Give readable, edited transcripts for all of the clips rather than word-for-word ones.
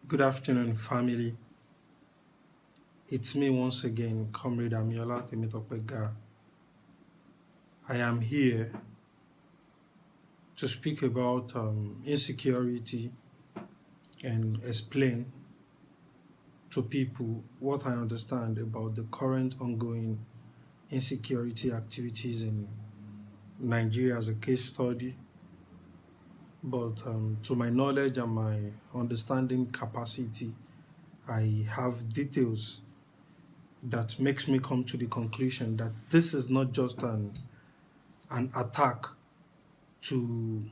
Good afternoon, family. It's me once again, Comrade Amiola Temitopega. I am here to speak about insecurity and explain to people what I understand about the current ongoing insecurity activities in Nigeria as a case study. But to my knowledge and my understanding capacity, I have details that makes me come to the conclusion that this is not just an attack to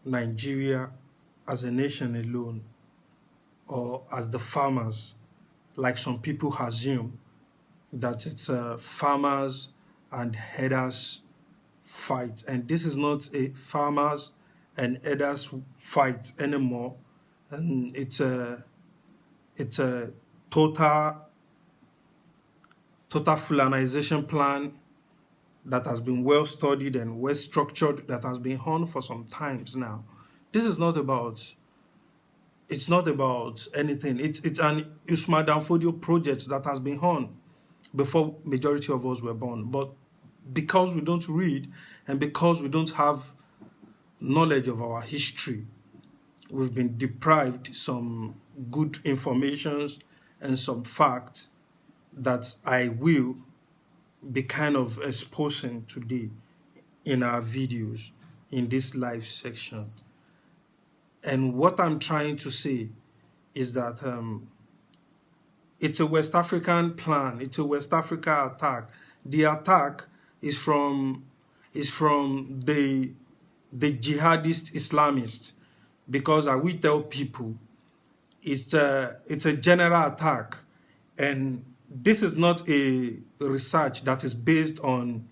Nigeria as a nation alone or as the farmers, like some people assume that it's a farmers and herders fight. And this is not a farmers and herders fight anymore. And it's a total fulanization plan that has been well studied and well structured, that has been on for some times now. This is not about, it's not about anything. It's an Usman Danfodio project that has been on before majority of us were born. But because we don't read and because we don't have knowledge of our history, we've been deprived some good informations and some facts that I will be kind of exposing today in our videos in this live section. And what I'm trying to say is that it's a West African plan. It's a West Africa attack. The attack is from the jihadist Islamists, because I will tell people it's a general attack, and this is not a research that is based on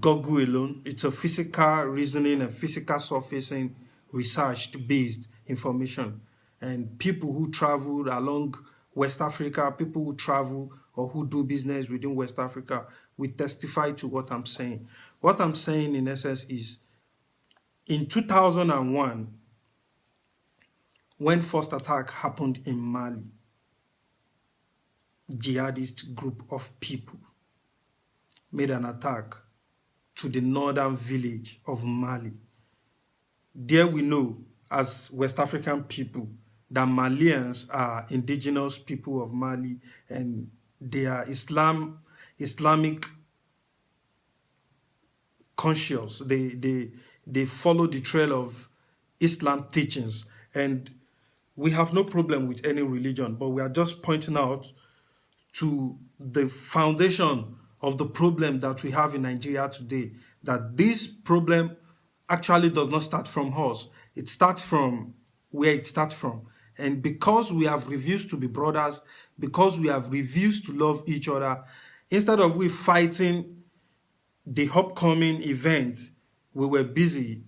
Google alone. It's a physical reasoning and physical surfacing research-based information. And people who travel along West Africa, people who travel or who do business within West Africa will testify to what I'm saying. What I'm saying in essence is, in 2001, when first attack happened in Mali, jihadist group of people made an attack to the northern village of Mali. There we know, as West African people, that Malians are indigenous people of Mali, and they are Islamic conscious. They follow the trail of Islam teachings, and we have no problem with any religion, but we are just pointing out to the foundation of the problem that we have in Nigeria today, that this problem actually does not start from us. It starts from where it starts from. And because we have refused to be brothers, because we have refused to love each other, instead of we fighting the upcoming event, we were busy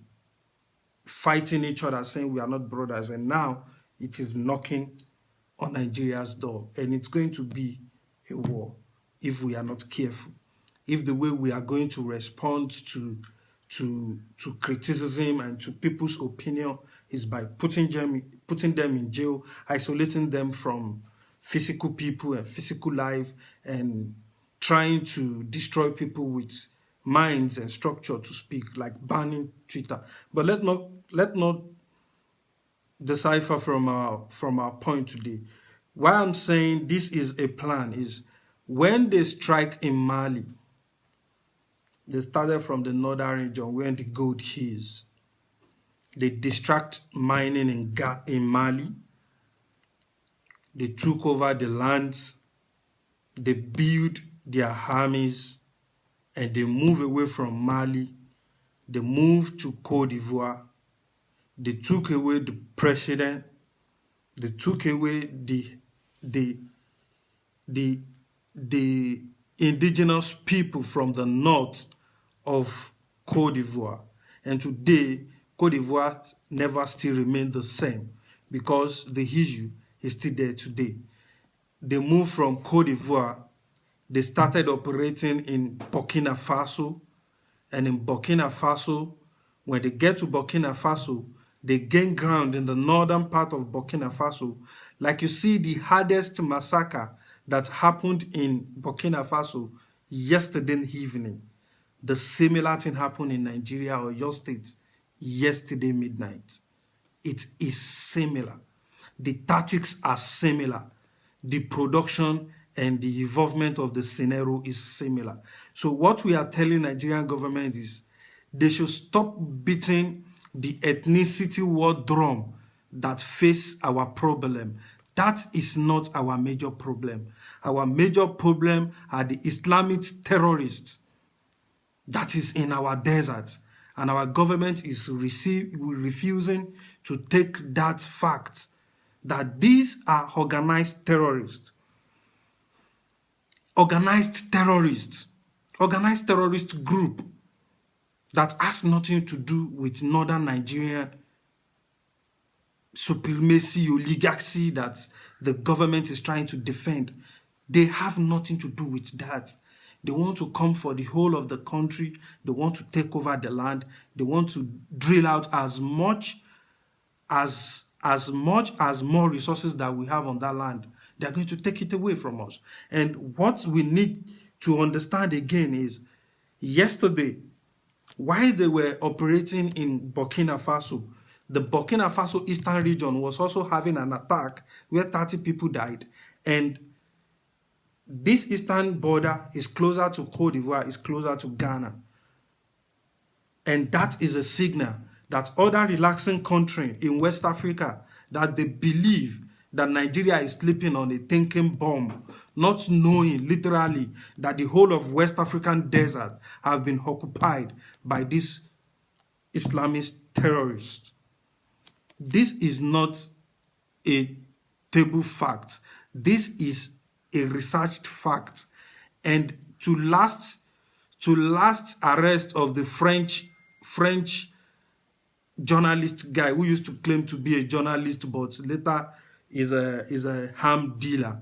fighting each other, saying we are not brothers. And now it is knocking on Nigeria's door, and it's going to be a war if we are not careful. If the way we are going to respond to criticism and to people's opinion is by putting them in jail, isolating them from physical people and physical life, and trying to destroy people with minds and structure to speak, like banning Twitter. But let not decipher from our point today. Why I'm saying this is a plan is, when they strike in Mali, they started from the northern region where the gold is. They distract mining in Mali. They took over the lands. They build their armies, and they move away from Mali. They moved to Cote d'Ivoire. They took away the president. They took away the indigenous people from the north of Cote d'Ivoire. And today, Cote d'Ivoire never still remained the same, because the issue is still there today. They moved from Cote d'Ivoire. They started operating in Burkina Faso. And in Burkina Faso, when they get to Burkina Faso, They gain ground in the northern part of Burkina Faso. Like you see the hardest massacre that happened in Burkina Faso yesterday evening. The similar thing happened in Nigeria or your state yesterday midnight. It is similar. The tactics are similar. The production and the involvement of the scenario is similar. So what we are telling Nigerian government is they should stop beating the ethnicity war drum that face our problem. That is not our major problem. Our major problem are the Islamic terrorists that is in our desert, and our government is refusing to take that fact that these are organized terrorist group that has nothing to do with northern Nigerian supremacy oligarchy that the government is trying to defend. They have nothing to do with that. They want to come for the whole of the country. They want to take over the land. They want to drill out as much as more resources that we have on that land. They're going to take it away from us. And what we need to understand again is yesterday, while they were operating in Burkina Faso, the Burkina Faso eastern region was also having an attack where 30 people died. And this eastern border is closer to Cote d'Ivoire, is closer to Ghana. And that is a signal that other relaxing countries in West Africa, that they believe that Nigeria is sleeping on a thinking bomb, not knowing literally that the whole of West African desert have been occupied by these Islamist terrorists. This is not a table fact. This is a researched fact. And to last arrest of the French journalist guy who used to claim to be a journalist but later is a ham dealer.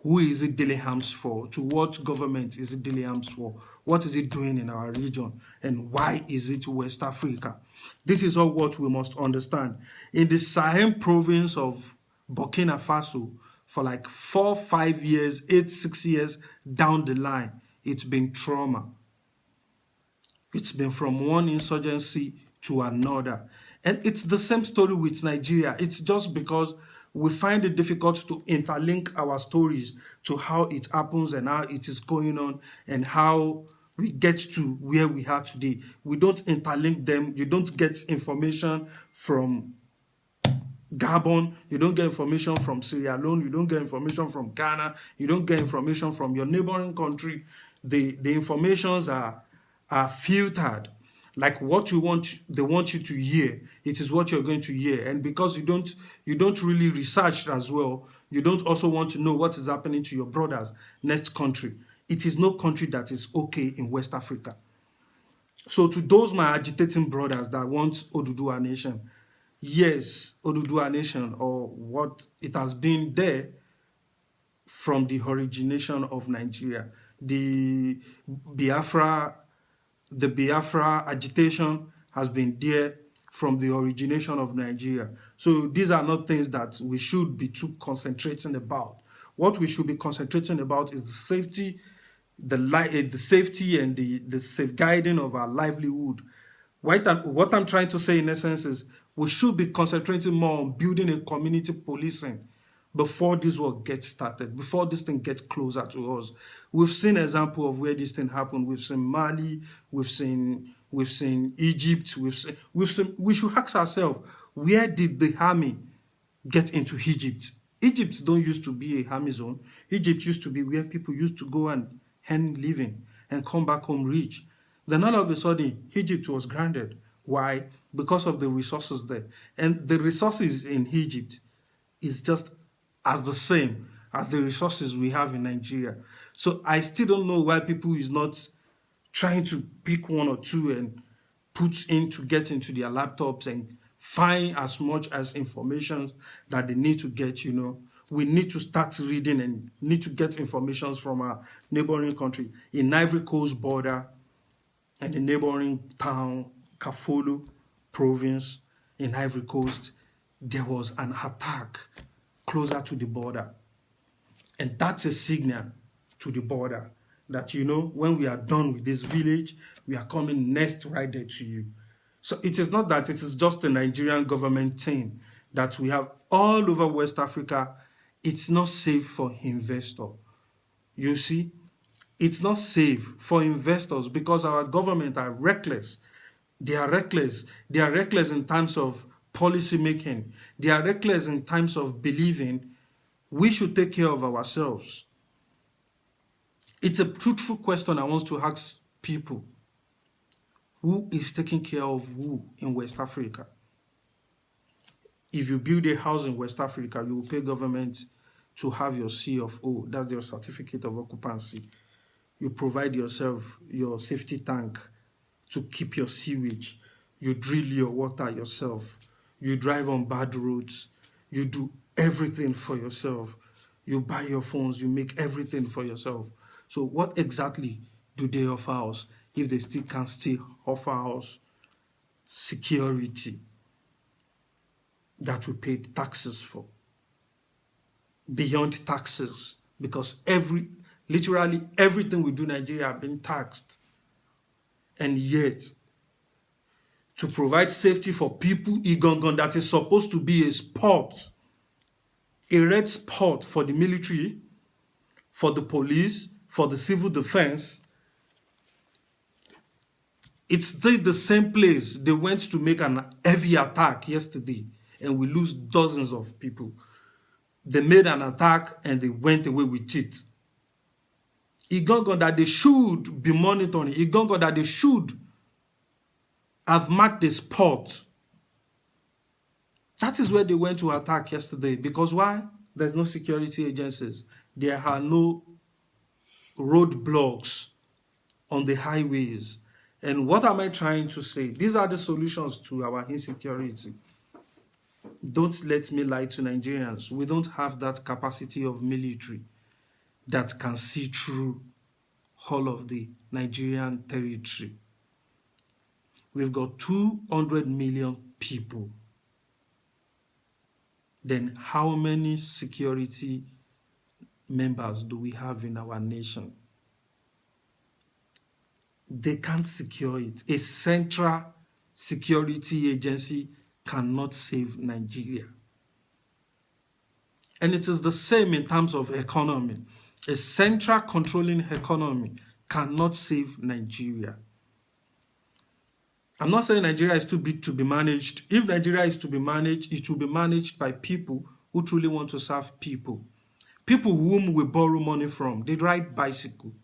Who is it dealing hams for? To what government is it dealing hams for? What is it doing in our region? And why is it West Africa? This is all what we must understand. In the Sahel province of Burkina Faso, for like 4, 5 years, 8, 6 years down the line, it's been trauma. It's been from one insurgency to another. And it's the same story with Nigeria. It's just because we find it difficult to interlink our stories to how it happens and how it is going on and how we get to where we are today. We don't interlink them. You don't get information from Gabon, you don't get information from Sierra Leone, you don't get information from Ghana, you don't get information from your neighboring country. The informations are filtered. Like what you want, they want you to hear. It is what you're going to hear. And because you don't really research as well, you don't also want to know what is happening to your brothers next country. It is no country that is okay in West Africa. So to those my agitating brothers that want Oduduwa Nation, yes, Oduduwa Nation, or what it has been there from the origination of Nigeria. The Biafra agitation has been there from the origination of Nigeria. So these are not things that we should be too concentrating about. What we should be concentrating about is the safety, the safety and the safeguarding of our livelihood. What I'm trying to say in essence is we should be concentrating more on building a community policing before this work gets started, before this thing gets closer to us. We've seen example of where this thing happened. We've seen Mali, we've seen Egypt, we should ask ourselves, where did the army get into Egypt? Egypt don't used to be a army zone. Egypt used to be where people used to go and earn living and come back home rich. Then all of a sudden, Egypt was grounded. Why? Because of the resources there. And the resources in Egypt is just as the same as the resources we have in Nigeria. So I still don't know why people is not trying to pick one or two and get into their laptops and find as much as information that they need to get, We need to start reading and need to get information from our neighboring country. In Ivory Coast border and the neighboring town, Kafolo province, in Ivory Coast, there was an attack closer to the border. And that's a signal to the border that, when we are done with this village, we are coming next right there to you. So it is not that it is just a Nigerian government thing that we have all over West Africa. It's not safe for investors. You see, it's not safe for investors because our government are reckless. They are reckless. They are reckless in terms of policy making. They are reckless in terms of believing we should take care of ourselves. It's a truthful question I want to ask people. Who is taking care of who in West Africa? If you build a house in West Africa, you will pay government to have your CFO, that's your certificate of occupancy. You provide yourself your safety tank to keep your sewage. You drill your water yourself. You drive on bad roads. You do everything for yourself. You buy your phones. You make everything for yourself. So what exactly do they offer us if they still offer us security that we pay taxes for? Beyond taxes, because literally everything we do in Nigeria have been taxed. And yet, to provide safety for people, Igangan, that is supposed to be a sport, a red spot for the military, for the police, for the civil defense, it's still the same place they went to make an heavy attack yesterday, and we lose dozens of people. They made an attack and they went away with it. Igangan, that they should be monitoring. Igangan, that they should have marked the spot. That is where they went to attack yesterday. Because why? There's no security agencies. There are no roadblocks on the highways. And what am I trying to say? These are the solutions to our insecurity. Don't let me lie to Nigerians. We don't have that capacity of military that can see through all of the Nigerian territory. We've got 200 million people. Then how many security members do we have in our nation? They can't secure it. A central security agency cannot save Nigeria. And it is the same in terms of economy. A central controlling economy cannot save Nigeria. I'm not saying Nigeria is too big to be managed. If Nigeria is to be managed, it will be managed by people who truly want to serve people. People whom we borrow money from. They ride bicycle.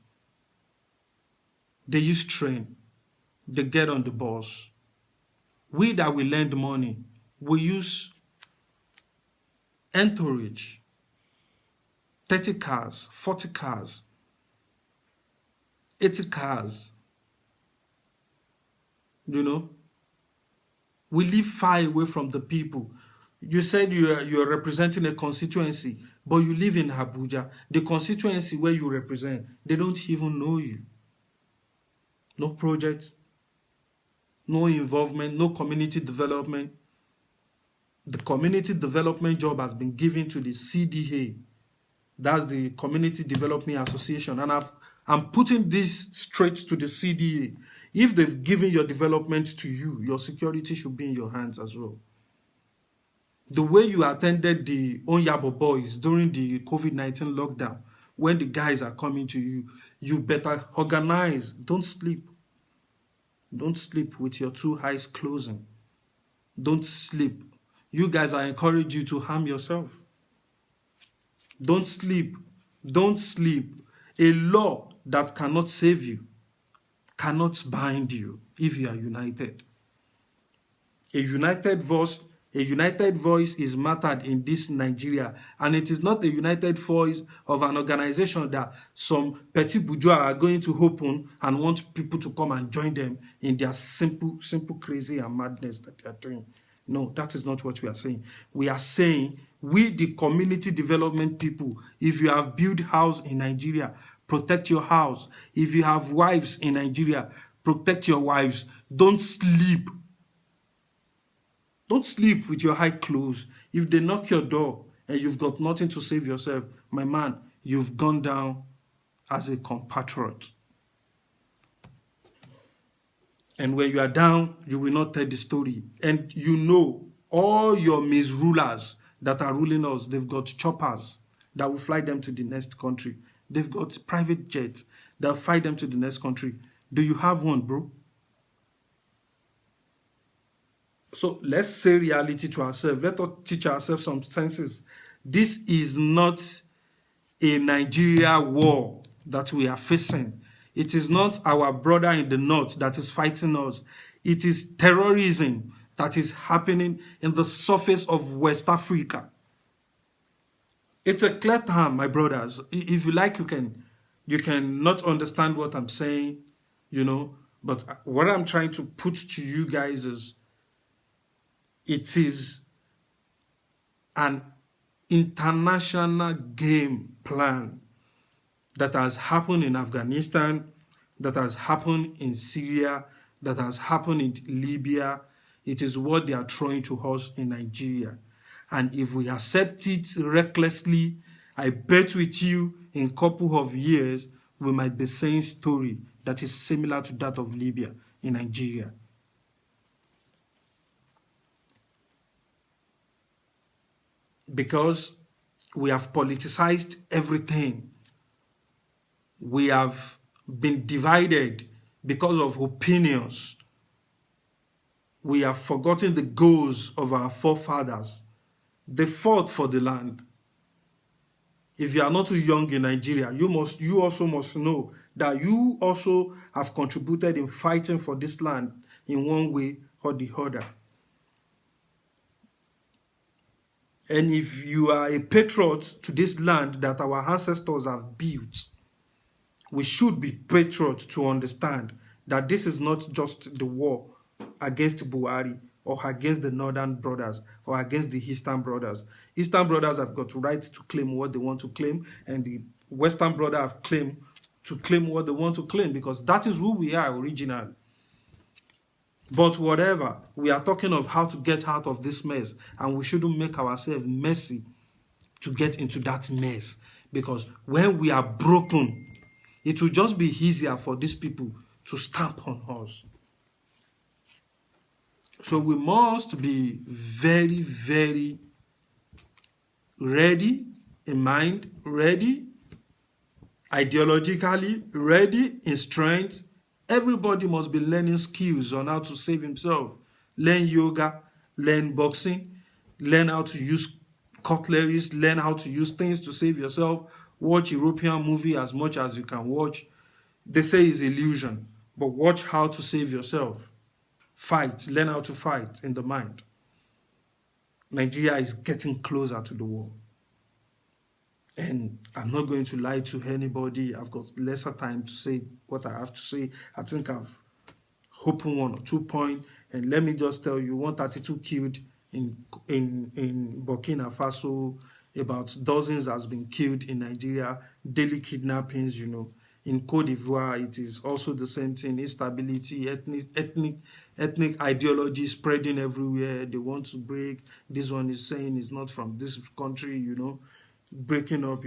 They use train. They get on the bus. We that will lend money, we use entourage, 30 cars, 40 cars, 80 cars. We live far away from the people. You said you're representing a constituency, but you live in Abuja. The constituency where you represent, they don't even know you. No project, no involvement, no community development. The community development job has been given to the CDA. That's the Community Development Association. And I'm putting this straight to the CDA. If they've given your development to you, your security should be in your hands as well. The way you attended the Onyabo boys during the COVID-19 lockdown, when the guys are coming to you, you better organize. Don't sleep. Don't sleep with your two eyes closing. Don't sleep. You guys, I encourage you to harm yourself. Don't sleep. Don't sleep. A law that cannot save you cannot bind you if you are united. A united voice is mattered in this Nigeria, and it is not a united voice of an organization that some petty bourgeois are going to open and want people to come and join them in their simple crazy and madness that they are doing. No, that is not what we are saying. We are saying, we the community development people, if you have built house in Nigeria, protect your house. If you have wives in Nigeria, protect your wives. Don't sleep. Don't sleep with your eye closed. If they knock your door and you've got nothing to save yourself, my man, you've gone down as a compatriot. And when you are down, you will not tell the story. And you know, all your misrulers that are ruling us, they've got choppers that will fly them to the next country. They've got private jets that will fly them to the next country. Do you have one, bro? So let's say reality to ourselves. Let us teach ourselves some senses. This is not a Nigeria war that we are facing. It is not our brother in the north that is fighting us. It is terrorism that is happening in the surface of West Africa. It's a clear term, my brothers. If you like, you can not understand what I'm saying, but what I'm trying to put to you guys is it is an international game plan that has happened in Afghanistan, that has happened in Syria, that has happened in Libya. It is what they are throwing to us in Nigeria. And if we accept it recklessly, I bet with you in a couple of years, we might be saying a story that is similar to that of Libya in Nigeria. Because we have politicized everything. We have been divided because of opinions. We have forgotten the goals of our forefathers. They fought for the land. If you are not too young in Nigeria, you also must know that you also have contributed in fighting for this land in one way or the other. And if you are a patriot to this land that our ancestors have built, we should be patriots to understand that this is not just the war against Buhari or against the northern brothers or against the eastern brothers. Eastern brothers have got rights to claim what they want to claim, and the western brothers have claim to claim what they want to claim, because that is who we are originally. But whatever, we are talking of how to get out of this mess, and we shouldn't make ourselves messy to get into that mess, because when we are broken, it will just be easier for these people to stamp on us. So we must be very, very ready in mind, ready ideologically, ready in strength. Everybody must be learning skills on how to save himself. Learn yoga, learn boxing, learn how to use cutleries, learn how to use things to save yourself. Watch European movie as much as you can watch. They say it's illusion, but watch how to save yourself. Fight, learn how to fight in the mind. Nigeria is getting closer to the war. And I'm not going to lie to anybody. I've got lesser time to say what I have to say. I think I've opened 1 or 2 points. And let me just tell you, 132 killed in Burkina Faso. About dozens has been killed in Nigeria. Daily kidnappings, In Cote d'Ivoire, it is also the same thing. Instability, ethnic ideology spreading everywhere. They want to break. This one is saying it's not from this country, breaking up,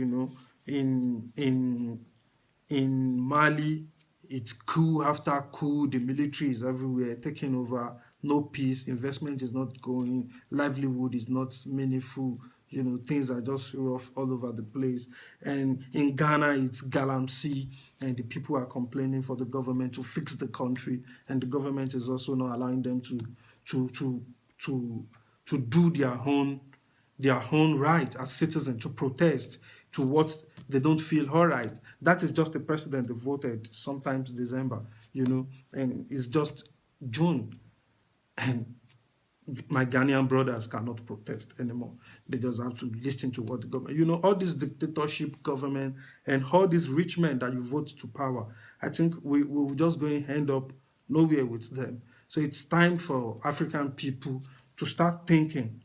in Mali, it's coup after coup. The military is everywhere, taking over. No peace. Investment is not going. Livelihood is not meaningful. Things are just rough all over the place. And in Ghana, it's galamsey, and the people are complaining for the government to fix the country, and the government is also not allowing them to do their own right as citizens, to protest to what they don't feel all right. That is just the president they voted, sometimes December, and it's just June. And my Ghanaian brothers cannot protest anymore. They just have to listen to what the government, all this dictatorship government and all these rich men that you vote to power. I think we're just going to end up nowhere with them. So it's time for African people to start thinking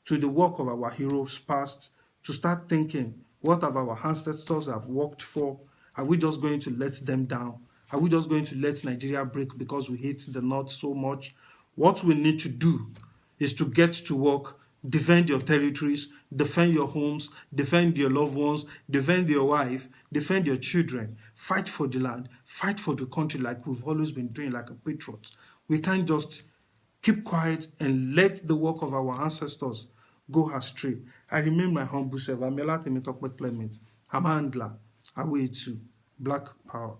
to the work of our heroes past, to start thinking, what have our ancestors have worked for? Are we just going to let them down? Are we just going to let Nigeria break because we hate the North so much? What we need to do is to get to work, defend your territories, defend your homes, defend your loved ones, defend your wife, defend your children, fight for the land, fight for the country like we've always been doing, like a patriot. We can't just keep quiet and let the work of our ancestors go astray. I remain my humble self. I'm Ela Temitokpe Clement. I'm a handler. I wait to Black Power.